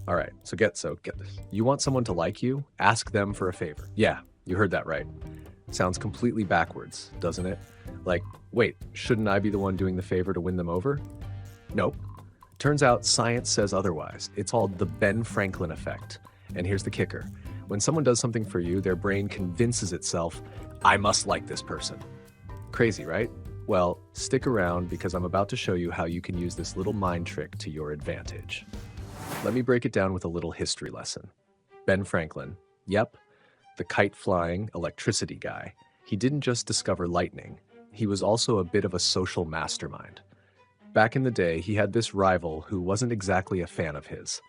All right, get this. You want someone to like you? Ask them for a favor. Yeah, you heard that right. Sounds completely backwards, doesn't it? Like, wait, shouldn't I be the one doing the favor to win them over? Nope. Turns out science says otherwise. It's called the Ben Franklin effect. And here's the kicker. When someone does something for you, their brain convinces itself, I must like this person. Crazy, right? Well, stick around because I'm about to show you how you can use this little mind trick to your advantage. Let me break it down with a little history lesson. Ben Franklin, yep, the kite-flying electricity guy. He didn't just discover lightning, he was also a bit of a social mastermind. Back in the day, he had this rival who wasn't exactly a fan of his.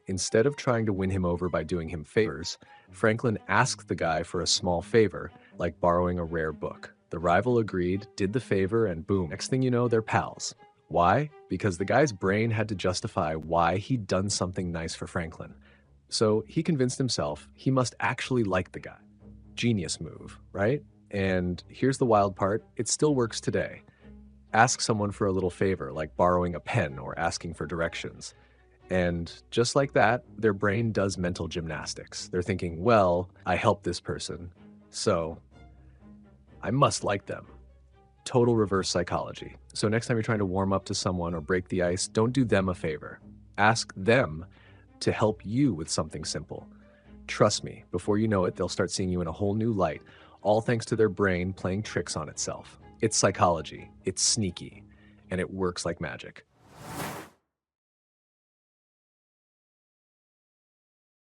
Instead of trying to win him over by doing him favors, Franklin asked the guy for a small favor, like borrowing a rare book. The rival agreed, did the favor, and boom, next thing you know, they're pals. Why? Because the guy's brain had to justify why he'd done something nice for Franklin. So he convinced himself he must actually like the guy. Genius move, right? And here's the wild part, it still works today. Ask someone for a little favor, like borrowing a pen or asking for directions. And just like that, their brain does mental gymnastics. They're thinking, well, I helped this person, so I must like them. Total reverse psychology. So next time you're trying to warm up to someone or break the ice, don't do them a favor. Ask them to help you with something simple. Trust me, before you know it, they'll start seeing you in a whole new light, all thanks to their brain playing tricks on itself. It's psychology, it's sneaky, and it works like magic.